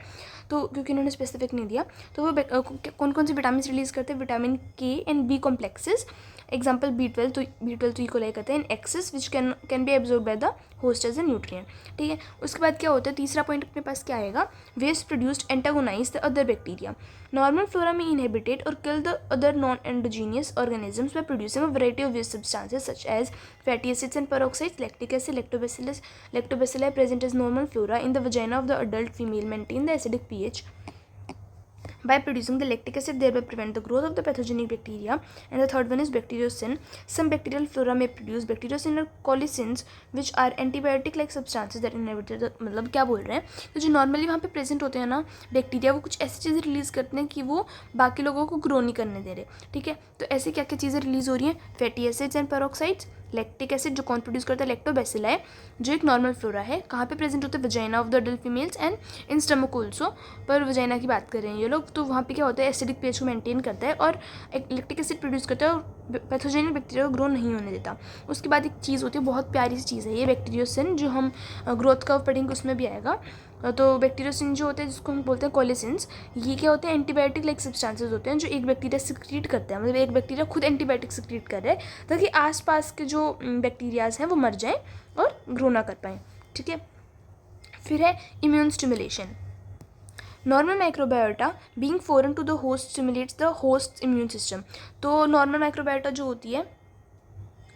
तो क्योंकि उन्होंने स्पेसिफिक नहीं दिया। तो वो कौन कौन से विटामिन रिलीज़ करते हैं, विटामिन के and B complexes, example B12, तो B12 तो इकोलाई करते हैं, excess which can be absorb by the host as a nutrient, ठीक है। उसके बाद क्या होता है, तीसरा पॉइंट अपने पास क्या आएगा, waste produced antagonise the other bacteria. Normal flora may inhibit और kill the other non endogenous organisms by producing a variety of waste substances such as fatty acids and peroxides, lactic acid, lactobacilli present as normal flora in the vagina of the adult female maintain the acidic pH by producing the lactic acid, thereby prevent the growth of the pathogenic bacteria. And the third one is bacteriocin. Some bacterial flora may produce bacteriocin or colicins which are antibiotic like substances that inhibit the, मतलब क्या बोल रहे हैं, तो जो normally वहाँ पे present होते हैं ना बैक्टीरिया, वो कुछ ऐसी चीज़ें रिलीज़ करते हैं कि वो बाकी लोगों को ग्रो नहीं करने दे रहे, ठीक है। तो ऐसे क्या क्या चीज़ें रिलीज़ हो रही हैं, fatty acids and peroxides, lactic acid जो कौन प्रोड्यूस करता है, लैक्टोबैसिलाई, जो एक नॉर्मल फ्लोरा है। कहाँ पे प्रेजेंट होता है, vagina of the adult females and in stomach also, पर वजाइना की बात कर रहे हैं ये लोग। तो वहाँ पे क्या होता है, एसिडिक पीएच को मेंटेन करता है और लैक्टिक एसिड प्रोड्यूस करता है और पैथोजेनिक बैक्टीरिया को ग्रो नहीं होने देता। उसके बाद एक चीज़ होती है, बहुत प्यारी सी चीज़ है ये बैक्टीरियोसिन, जो हम ग्रोथ कर्व पढ़ेंगे उसमें भी आएगा। तो बैक्टीरियोसिन जो होते हैं, जिसको हम बोलते हैं कोलेसिन्स, ये क्या होते हैं, एंटीबायोटिक लाइक सब्सटेंसेस होते हैं जो एक बैक्टीरिया सिक्रीट करता है। मतलब एक बैक्टीरिया खुद एंटीबायोटिक सिक्रीट कर रहा है ताकि आसपास के जो बैक्टीरियाज हैं वो मर जाएं और ग्रो ना कर पाएँ। ठीक है, फिर है immune stimulation. Normal microbiota being foreign to the host stimulates the host immune system. तो नॉर्मल माइक्रोबायोटा जो होती है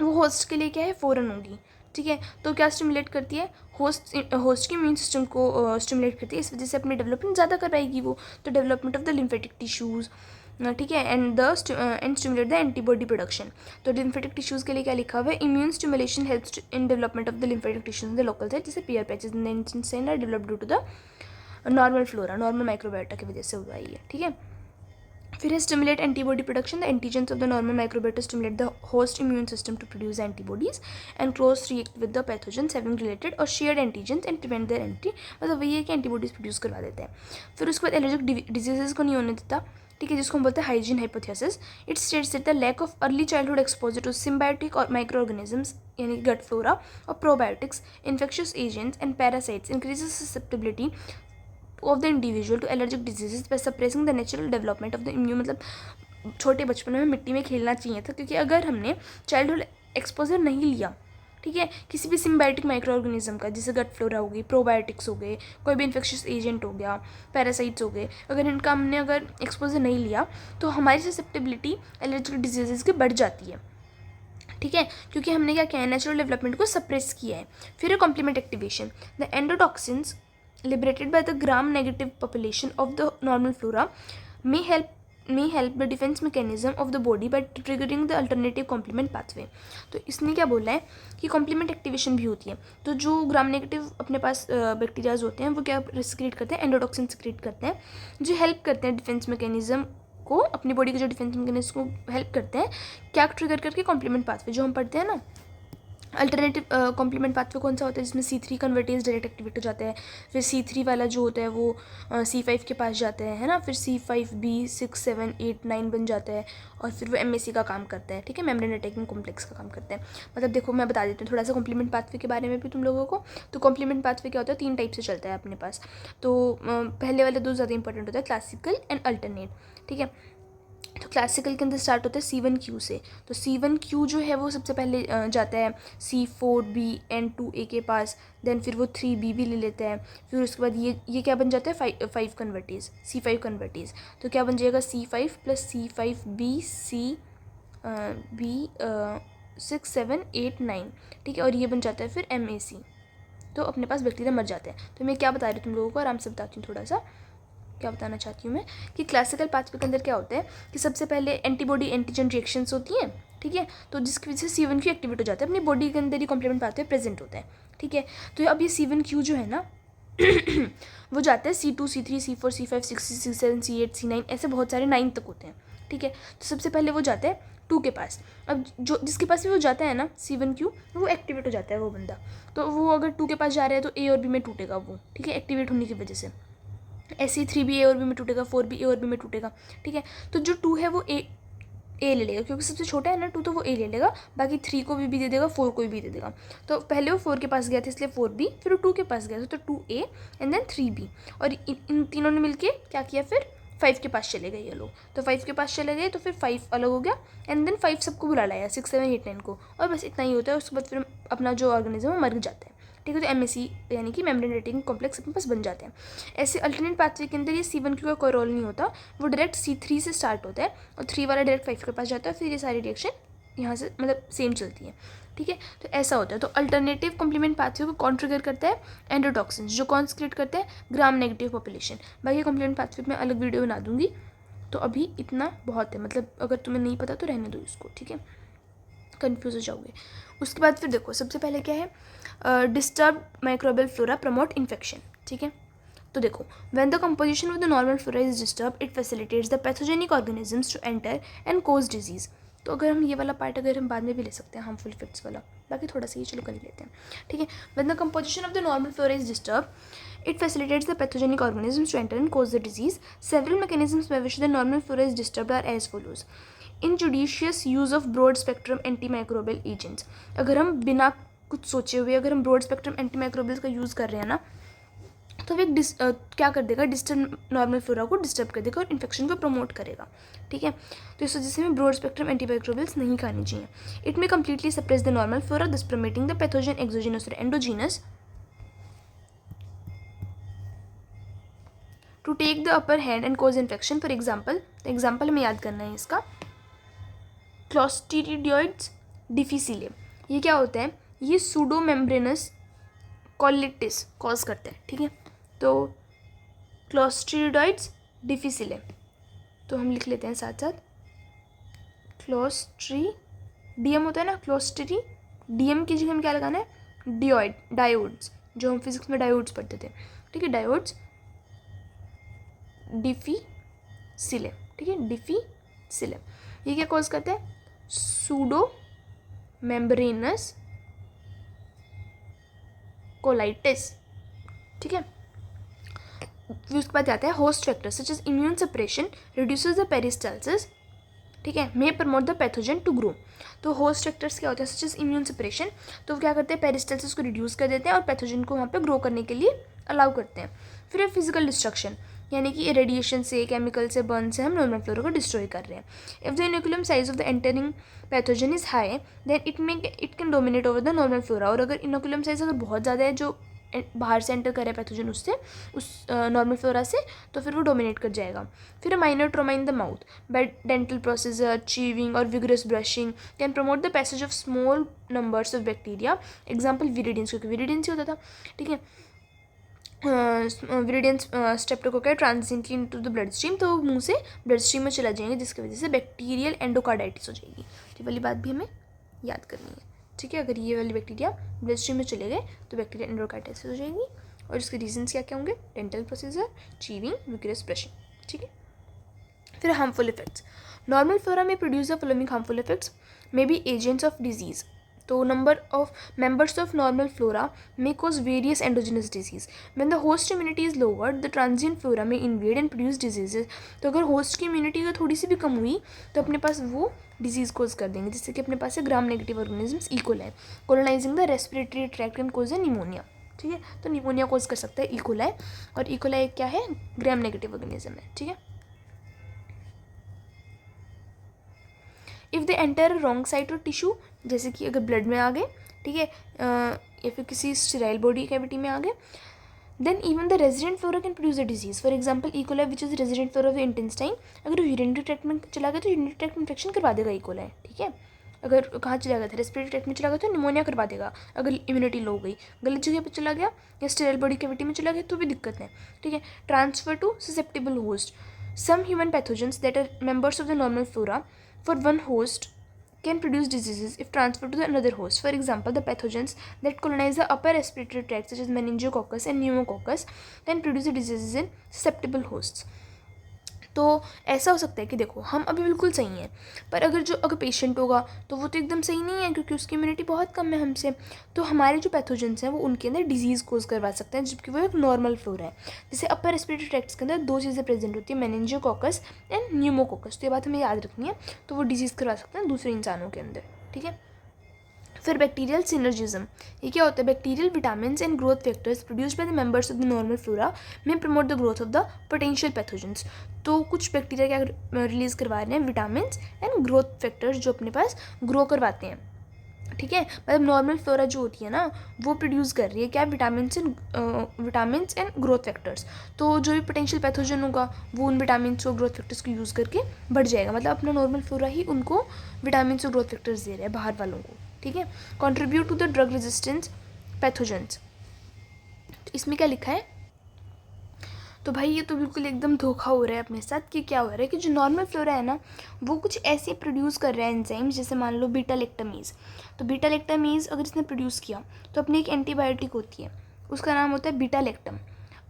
वो होस्ट के लिए क्या है, फॉरेन होगी। ठीक है, तो क्या स्टिमुलेट करती है, होस्ट की इम्यून सिस्टम को स्टिमुलेट करती है, इस वजह से अपनी डेवलपमेंट ज़्यादा कर पाएगी वो। तो development of the lymphatic tissues, ठीक है, and stimulate the antibody production. तो लिम्फेटिक टिश्यूज़ के लिए क्या लिखा हुआ है, immune stimulation helps in development of the lymphatic tissues in the local site, जैसे Peyer's patches in are developed due to the normal flora, normal microbiota की वजह से हुआ है। ठीक है, फिर है stimulate antibody production. The antigens of the normal microbiota stimulate the host immune system to produce antibodies and cross react with the pathogens having related और shared antigens and prevent their anti, मतलब वही है कि antibodies produce करवा देते हैं। फिर उसके बाद एलर्जिक डिजीजेस को नहीं होने देता। ठीक है, जिसको हम बोलते हैं hygiene hypothesis. It states that the lack of early childhood exposure to symbiotic और माइक्रो ऑर्गेनिजम्स यानी गट फ्लोरा और probiotics, infectious agents and parasites increases susceptibility of the individual to allergic diseases by suppressing the natural development of the immune. मतलब छोटे बचपन में मिट्टी में खेलना चाहिए था, क्योंकि अगर हमने चाइल्डहुड एक्सपोजर नहीं लिया, ठीक है, किसी भी सिम्बायोटिक माइक्रो ऑर्गेनिज्म का, जैसे गट फ्लोरा हो गई, प्रोबायोटिक्स हो गए, कोई भी इन्फेक्शियस एजेंट हो गया, पैरासाइट्स हो गए, अगर इनका हमने अगर एक्सपोजर नहीं लिया तो हमारी ससेप्टेबिलिटी एलर्जिक डिजीजेस की बढ़ जाती है। ठीक है, क्योंकि हमने क्या किया है, नेचुरल डेवलपमेंट को सप्रेस किया है। फिर है complement activation. The endotoxins liberated by the gram-negative population of the normal flora may help the defense mechanism of the body by triggering the alternative complement pathway। तो इसने क्या बोला है कि कॉम्प्लीमेंट एक्टिवेशन भी होती है। तो जो ग्राम नेगेटिव अपने पास बैक्टीरियाज होते हैं वो क्या सिक्रीट करते हैं, एंडोटॉक्सिन सिक्रीट करते हैं, जो हेल्प करते हैं डिफेंस मैकेनिज्म को, अपनी बॉडी के जो डिफेंस मैकेनिज्म को हेल्प करते हैं क्या ट्रिगर करके, कॉम्प्लीमेंट पाथवे जो हम पढ़ते हैं ना। अल्टरनेटिव कॉम्प्लीमेंट पाथवे कौन सा होता है, जिसमें C3 कन्वर्टेज डायरेक्ट एक्टिवेट हो जाता है। फिर C3 वाला जो होता है वो C5 के पास जाता है ना, फिर C5b 6 7 8 9 बन जाता है और फिर वो MAC का काम करता है। ठीक है, मेम्ब्रेन अटैकिंग कॉम्प्लेक्स का काम करता है। मतलब देखो मैं बता देती हूँ थोड़ा सा कॉम्प्लीमेंट पाथवे के बारे में भी तुम लोगों को। तो कॉम्प्लीमेंट पाथवे क्या होता है, 3 टाइप से चलता है अपने पास। तो पहले वाले 2 ज़्यादा इंपॉर्टेंट होता है, क्लासिकल एंड अल्टरनेट। ठीक है, तो क्लासिकल के अंदर स्टार्ट होता है C1Q से। तो C1Q जो है वो सबसे पहले जाता है C4b and 2a के पास, देन फिर वो 3b भी ले लेता है। फिर उसके बाद ये क्या बन जाता है, 5 कन्वर्टेज, C5 कन्वर्टेज। तो क्या बन जाएगा, C5 + C5b B 6 7 8 9। ठीक है, और ये बन जाता है फिर MAC। तो अपने पास बैक्टीरिया मर जाते हैं। तो मैं क्या बता रही हूँ तुम लोगों को, आराम से बताती हूँ। थोड़ा सा क्या बताना चाहती हूँ मैं कि क्लासिकल पाथवे के अंदर क्या होता है कि सबसे पहले एंटीबॉडी एंटीजन रिएक्शंस होती हैं। ठीक है, तो जिसकी वजह से C1Q एक्टिवेट हो जाता है, अपनी बॉडी के अंदर ही कॉम्प्लीमेंट पाथवे प्रेजेंट होता है। ठीक है, तो अब ये C1Q जो है ना वो जाता है C2 C3 C4 C5 6 C7 C8 C9, ऐसे बहुत सारे 9 तक होते हैं। ठीक है, तो सबसे पहले वो जाता है 2 के पास। अब जो जिसके पास भी वो जाता है ना C1Q, वो एक्टिवेट हो जाता है वो बंदा। तो वो अगर 2 के पास जा रहा है तो A और B में टूटेगा वो। ठीक है, एक्टिवेट होने की वजह से। ऐसे 3b A और B में टूटेगा, 4b A और B में टूटेगा। ठीक है, तो जो 2 है वो A ले लेगा, क्योंकि सबसे छोटा है ना 2, तो वो A ले लेगा। बाकी 3 को भी दे देगा, 4 को भी दे देगा। तो पहले वो 4 के पास गया था इसलिए 4b, फिर वो 2 के पास गया था तो 2A एंड देन 3b। और इन तीनों ने मिलके क्या किया, फिर 5 के पास चले गए ये लोग। तो 5 के पास चले गए तो फिर 5 अलग हो गया एंड देन 5 सबको बुला लाया, 6 7 8 9 को, और बस इतना ही होता है। उसके बाद फिर अपना जो ऑर्गेनिज्म है मर जाता है। ठीक है, तो MAC यानी कि मेम्ब्रेन अटैकिंग कॉम्प्लेक्स अपने पास बन जाते हैं। ऐसे अल्टरनेट पाथवे के अंदर ये C1Q का कोई रोल नहीं होता, वो डायरेक्ट C3 से स्टार्ट होता है और 3 वाला डायरेक्ट 5 के पास जाता है। फिर ये सारी रिएक्शन यहाँ से मतलब सेम चलती है। ठीक है, तो ऐसा होता है। तो अल्टरनेटिव कॉम्प्लीमेंट पाथवे को कौन ट्रिगर करता है, एंडोटॉक्सिन्स, जो कौन सिक्रीट करते हैं, ग्राम नेगेटिव पॉपुलेशन। बाकी कॉम्प्लीमेंट पाथवे में अलग वीडियो बना दूंगी। तो अभी इतना बहुत है, मतलब अगर तुम्हें नहीं पता तो रहने दो इसको। ठीक है, कन्फ्यूज हो जाओगे। उसके बाद फिर देखो सबसे पहले क्या है, disturb microbial flora promote infection. ठीक है, तो देखो when the composition of the normal flora is disturb it facilitates the pathogenic organisms to enter and cause disease. तो अगर हम ये वाला पार्ट अगर हम बाद में भी ले सकते हैं हार्मफुल इफेक्ट्स वाला, बाकी थोड़ा सा ये चलो कर ही लेते हैं, ठीक है। When the composition of the normal flora is disturb, it facilitates the pathogenic organisms to enter and cause the disease. Several mechanisms by which the normal flora is disturbed are as follows. Injudicious use of broad spectrum antimicrobial agents. अगर हम बिना कुछ सोचे हुए अगर हम broad spectrum antimicrobials का use कर रहे हैं ना, तो वो क्या कर देगा, डिस्टर्ब नॉर्मल फ्लोरा को डिस्टर्ब कर देगा और इन्फेक्शन को प्रमोट करेगा, ठीक है। तो इस वजह से हमें ब्रॉड स्पेक्ट्रम एंटीमाइक्रोबियल्स नहीं खानी चाहिए. It may completely suppress the normal flora, this promoting the pathogen exogenous और endogenous to take the upper hand and cause infection. For example हमें याद करना है इसका, क्लोस्ट्रीडियोइड्स डिफिसिले. ये क्या होता है, ये सूडो मेम्ब्रेनस कोलिटिस कॉज करते हैं, ठीक है. तो क्लोस्ट्रीडियोइड्स डिफिसिले, तो हम लिख लेते हैं साथ साथ, क्लोस्ट्रीडियम होता है ना, क्लोस्ट्रीडियम की जगह हमें क्या लगाना है, डायोड्स, जो हम फिजिक्स में डायोड्स पढ़ते थे, ठीक है. डायोड्स डिफिसिले, ठीक है, डिफिसिले. ये क्या कॉज करते हैं, सूडो मेम्ब्रेनस कोलाइटिस, ठीक है. फिर उसके बाद आता है host factors such as immune suppression reduces the peristalsis, ठीक है, may promote the pathogen to grow. तो होस्ट फैक्टर्स क्या होते हैं, सच एज इम्यून सप्रेशन, तो वो क्या करते हैं, पेरिस्टाल्सिस को रिड्यूस कर देते हैं और पैथोजन को वहाँ पे ग्रो करने के लिए अलाउ करते हैं. फिर फिजिकल डिस्ट्रक्शन, यानी कि रेडिएशन से, केमिकल से, बर्न से हम नॉर्मल फ्लोरा को डिस्ट्रॉय कर रहे हैं. If the inoculum size of the entering pathogen is high then it can dominate over the normal flora. और अगर इनोकुलम साइज अगर बहुत ज़्यादा है, जो बाहर से एंटर करे पैथोजन उससे, उस नॉर्मल फ्लोरा से, तो फिर वो डोमिनेट कर जाएगा. फिर minor trauma in the mouth by dental procedure, chewing और vigorous brushing can promote the passage of small numbers of bacteria. Example viridans, क्योंकि विरिडियंस ही होता था, ठीक है. Viridans streptococci transiently into the blood stream, तो मुंह से ब्लड स्ट्रीम में चला जाएंगे, जिसकी वजह से बैक्टीरियल एंडोकार्डाइटिस हो जाएगी. ये वाली बात भी हमें याद करनी है, ठीक है. अगर ये वाली बैक्टीरिया ब्लड स्ट्रीम में चले गए तो बैक्टीरियल एंडोकार्डाइटिस हो जाएगी. और इसके रीजंस क्या क्या होंगे, dental procedure, chewing, vigorous brushing, ठीक है. फिर harmful effects. Normal flora may produce the following harmful effects, may be agents of disease. तो number of members of normal flora may cause various endogenous disease. When the host immunity is lowered, the transient flora may invade and produce diseases. तो अगर host की immunity अगर थोड़ी सी भी कम हुई तो अपने पास वो डिजीज़ कोज कर देंगे, जिससे कि अपने पास है gram negative organisms E coli colonising the respiratory tract and cause है निमोनिया, ठीक है. तो निमोनिया कोज कर सकता है इकोलाई, और इकोलाई क्या है, ग्राम नेगेटिव ऑर्गेनिज्म है, ठीक है. If they enter wrong site और टिश्यू, जैसे कि अगर ब्लड में आ गए, ठीक है, या फिर किसी स्टेराइल बॉडी कैविटी में आ गए, then even the resident flora can produce a disease. For example E coli which is resident flora of the intestine, अगर यूरिनरी ट्रैक्ट में चला गया तो यूरिनरी ट्रैक्ट इन्फेक्शन करवा देगा इकोलाई, ठीक है. अगर कहाँ चला गया था, रेस्पिरेटरी ट्रैक्ट में चला गया तो निमोनिया करवा देगा. अगर इम्यूनिटी लो हो गई, गलत जगह पर चला गया या स्टेराइल बॉडी कैविटी में चला गया तो भी दिक्कत है, ठीक है. Transfer to susceptible host. Some human pathogens that are members of the normal flora for one host can produce diseases if transferred to the another host. For example, the pathogens that colonize the upper respiratory tract such as meningococcus and pneumococcus can produce the diseases in susceptible hosts. तो ऐसा हो सकता है कि देखो हम अभी बिल्कुल सही हैं, पर अगर पेशेंट होगा तो वो तो एकदम सही नहीं है, क्योंकि उसकी इम्यूनिटी बहुत कम है हमसे. तो हमारे जो पैथोजेंस हैं वो उनके अंदर डिजीज़ कोज करवा सकते हैं, जबकि वो एक नॉर्मल फ्लोरा है. जैसे अपर रेस्पिरेटरी ट्रैक्ट्स के अंदर दो चीज़ें प्रेजेंट होती है, मेनिंजियोकोकस एंड न्यूमोकोकस. तो ये बात हमें याद रखनी है. तो वो डिजीज़ करवा सकते हैं दूसरे इंसानों के अंदर, ठीक है. फिर बैक्टीरियल सिनर्जिज्म, ये क्या होता है, bacterial vitamins and growth factors produced by the members of the normal flora may promote the growth of the potential pathogens. तो कुछ बैक्टीरिया क्या रिलीज करवा रहे हैं, विटामिन्स एंड ग्रोथ फैक्टर्स, जो अपने पास ग्रो करवाते हैं, ठीक है. मतलब नॉर्मल फ्लोरा जो होती है ना, वो प्रोड्यूस कर रही है क्या, विटामिन्स एंड ग्रोथ फैक्टर्स. तो जो भी पोटेंशियल पैथोजन होगा वो उन विटामिन्स और ग्रोथ फैक्टर्स को यूज़ करके बढ़ जाएगा. मतलब अपना नॉर्मल फ्लोरा ही उनको विटामिन्स और ग्रोथ फैक्टर्स दे रहा है बाहर वालों को, ठीक है. Contribute to the drug resistance pathogens. तो इसमें क्या लिखा है, तो भाई ये तो बिल्कुल एकदम धोखा हो रहा है अपने साथ. कि क्या हो रहा है कि जो नॉर्मल फ्लोरा है ना, वो कुछ ऐसे प्रोड्यूस कर रहा है एंजाइम्स, जैसे मान लो बीटा लैक्टामेज. तो बीटा लैक्टामेज अगर इसने प्रोड्यूस किया तो अपनी एक एंटीबायोटिक होती है, उसका नाम होता है बीटा लैक्टम.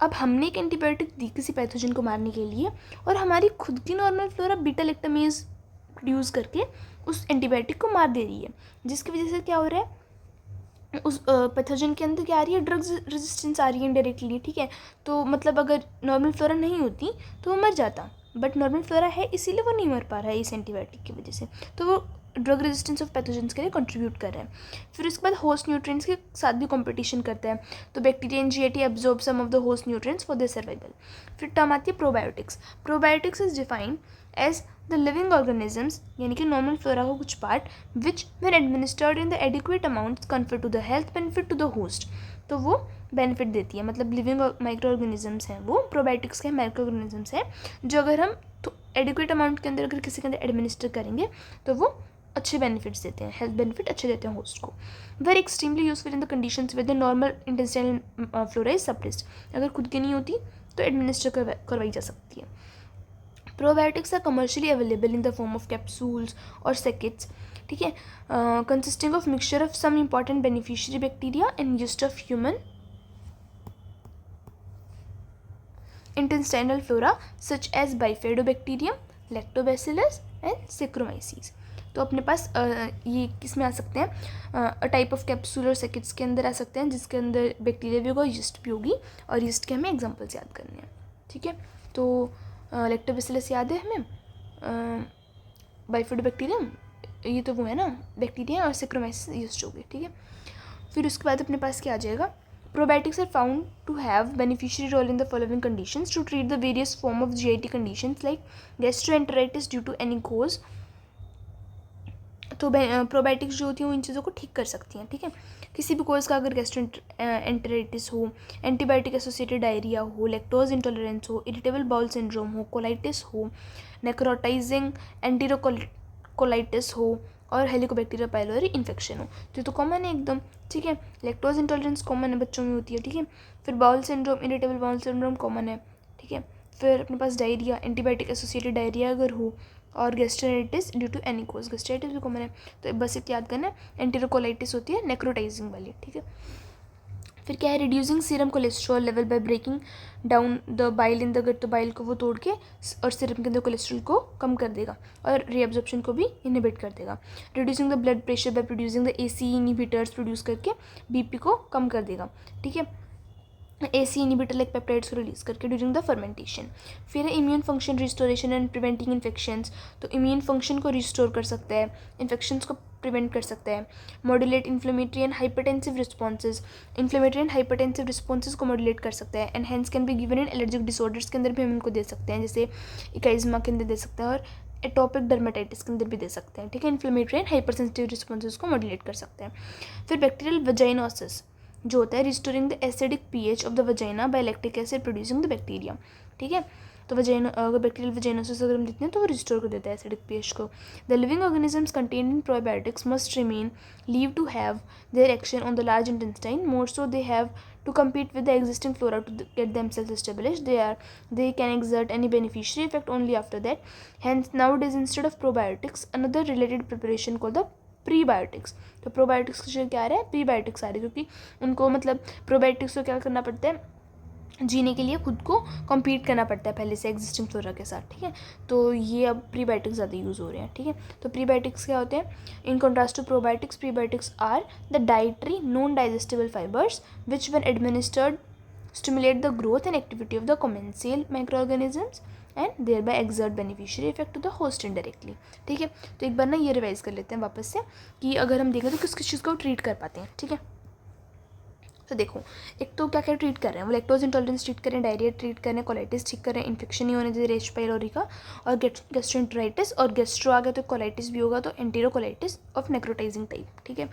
अब हमने एक एंटीबायोटिक दी किसी पैथोजन को मारने के लिए, और हमारी खुद की normal flora beta lactamase produce करके उस एंटीबायोटिक को मार दे रही है, जिसकी वजह से क्या हो रहा है, उस पैथोजन के अंदर क्या आ रही है, ड्रग्स रेजिस्टेंस आ रही है इनडायरेक्टली, ठीक है। तो मतलब अगर नॉर्मल फ्लोरा नहीं होती तो वो मर जाता, बट नॉर्मल फ्लोरा है इसीलिए वो नहीं मर पा रहा है इस एंटीबायोटिक की वजह से, तो वो ड्रग रेजिस्टेंस ऑफ पैथोजेंस के लिए कंट्रीब्यूट कर रहा है। फिर उसके बाद होस्ट न्यूट्रिएंट्स के साथ भी कंपटीशन करता है, तो bacteria and GAT absorb some of the host nutrients for their survival. फिर टर्म आती है probiotics. Probiotics is defined as the living organisms, यानी कि नॉर्मल फ्लोरा का कुछ part, which when administered in the adequate amount confer to the health benefit to the host, तो वो benefit देती है। मतलब लिविंग माइक्रो ऑर्गेनिजम्स हैं वो, प्रोबायोटिक्स के माइक्रो ऑर्गेनिजम्स हैं जो अगर हम एडिक्वेट अमाउंट के अंदर अगर किसी के अंदर एडमिनिस्टर करेंगे तो वो अच्छे बेनिफिट्स देते हैं, हेल्थ बेनिफिट अच्छे देते हैं होस्ट को। Very extremely useful in the conditions with the normal intestinal flora is suppressed, अगर खुद की नहीं होती तो एडमिनिस्टर करवाई जा सकती है। Probiotics are commercially available in the form of capsules और सेकेट्स, ठीक है, consisting of mixture of some important beneficiary bacteria and used of human intestinal flora such as Bifidobacterium, Lactobacillus and Saccharomyces। तो अपने पास ये किस में आ सकते हैं, टाइप ऑफ कैप्सूल और सेकेट्स के अंदर आ सकते हैं जिसके अंदर बैक्टीरिया भी होगा, यीस्ट भी होगी, और यीस्ट के हमें एग्जांपल्स याद करने हैं, ठीक है। तो लैक्टोबैसिलस याद है हमें, बाइफिडोबैक्टीरियम ये तो वो है ना बैक्टीरिया, और सैक्रोमाइसिस यीस्ट होगी, ठीक है। फिर उसके बाद अपने पास क्या आ जाएगा, probiotics are found to have beneficiary role in the following conditions to treat the various form of GIT conditions like gastroenteritis due to any cause। तो प्रोबायोटिक्स जो होती हैं वो इन चीज़ों को ठीक कर सकती हैं, ठीक है। किसी भी कोर्स का अगर गैस्ट्रोएंटेराइटिस हो, एंटीबायोटिक एसोसिएटेड डायरिया हो, लैक्टोज इंटॉलरेंस हो, इरिटेबल बाउल सिंड्रोम हो, कोलाइटिस हो, नेक्रोटाइजिंग एंटीरोकोलाइटिस हो, और हेलिकोबैक्टीरिया पाइलोरी इन्फेक्शन हो, तो ये तो कॉमन है एकदम, ठीक है। लैक्टोज इंटॉलरेंस कॉमन है, बच्चों में होती है, ठीक है। फिर bowel syndrome, irritable bowel syndrome common है, ठीक है। फिर अपने पास डायरिया, एंटीबायोटिक एसोसिएटेड डायरिया अगर हो, और gastritis due to any cause, gastritis भी कॉमन है, तो बस एक याद करना है, एंटीरोकोलाइटिस होती है नेक्रोटाइजिंग वाली, ठीक है। फिर क्या है, reducing serum cholesterol level by breaking down the bile in the gut, तो बाइल को वो तोड़ के और सीरम के अंदर कोलेस्ट्रॉल को कम कर देगा और रीअब्जॉर्प्शन को भी इनहिबिट कर देगा। Reducing the blood pressure by producing the AC inhibitors, produce करके बीपी को कम कर देगा, ठीक है। एसी इनहिबिटर लाइक पेप्टाइड्स को रिलीज करके ड्यूरिंग द फर्मेंटेशन। फिर है immune function restoration and preventing infections, तो इम्यून फंक्शन को रिस्टोर कर सकता है, इन्फेक्शंस को प्रिवेंट कर सकता है। Modulate inflammatory and hypertensive responses, inflammatory and hypertensive responses को मॉड्यूलेट कर सकता है। And hence can be given in allergic disorders के अंदर भी हम इनको दे सकते हैं, जैसे इकाइज्मा के अंदर दे सकते हैं और एटोपिक डर्मेटाइटिस के अंदर भी दे सकते हैं, ठीक है। इन्फ्लेमेटरी एंड हाइपरसेंसिटिव रिस्पॉन्सेज को मॉड्यूलेट कर सकते हैं। फिर बैक्टीरियल वजाइनोसिस जो होता है, restoring the acidic pH of the vagina by lactic acid producing the bacteria, ठीक है। तो वजाइना अगर बैक्टीरियल वजाइनोसिस अगर हम देते हैं तो वो रिस्टोर कर देता है एसिडिक पीएच को। The living organisms contained in probiotics must remain leave to have their action on the large intestine, more so they have to compete with the existing flora to get themselves established. They can exert any beneficiary effect only after that. Hence nowadays instead of probiotics another related preparation called the prebiotics. तो probiotics की जगह क्या आ रहा है, prebiotics आ रही है, क्योंकि उनको मतलब प्रोबायोटिक्स को क्या करना पड़ता है, जीने के लिए खुद को कम्पीट करना पड़ता है पहले से एग्जिस्टिंग फ्लोरा के साथ, ठीक है। तो ये अब प्रीबायोटिक्स ज़्यादा यूज़ हो रहे हैं, ठीक है। तो प्रीबायोटिक्स क्या होते हैं, in contrast to probiotics, prebiotics are the dietary non digestible fibres which when administered stimulate the growth and activity of the commensal microorganisms and thereby exert beneficiary effect to the host indirectly, ठीक है। तो एक बार ना ये revise कर लेते हैं वापस से कि अगर हम देखें तो किस किस चीज़ को ट्रीट कर पाते हैं, ठीक है। तो देखो, एक तो क्या क्या ट्रीट कर रहे हैं वो, लैक्टोज इंटॉलरेंस ट्रीट करें, डायरिया ट्रीट करें, कोलाइटिस ठीक करें, इन्फेक्शन नहीं होने दे रेश पाइलोरी का, और गैस्ट्रोएंटेराइटिस, और गैस्ट्रो आ गया तो कोलाइटिस भी होगा, तो एंटेरोकोलाइटिस ऑफ नेक्रोटाइजिंग टाइप, ठीक है।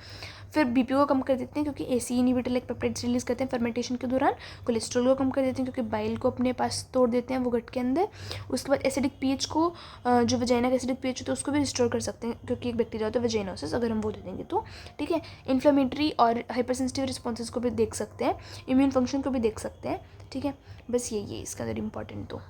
फिर बीपी को कम कर देते हैं क्योंकि AC inhibitor like peptides release करते हैं फर्मेंटेशन के दौरान। कोलेस्ट्रॉल को कम कर देते हैं क्योंकि बाइल को अपने पास तोड़ देते हैं वो गट के अंदर। उसके बाद एसिडिक पीएच को, जो वजाइना का एसिडिक पीएच होता है उसको भी रिस्टोर कर सकते हैं क्योंकि एक बैक्टीरिया होता है वजाइनोसिस, अगर हम वो दे देंगे तो, ठीक है। इन्फ्लेमेटरी और हाइपरसेंसिटिव रिस्पॉन्सेज को भी देख सकते हैं, इम्यून फंक्शन को भी देख सकते हैं, ठीक है। बस यही है इसका अंदर इम्पॉर्टेंट तो।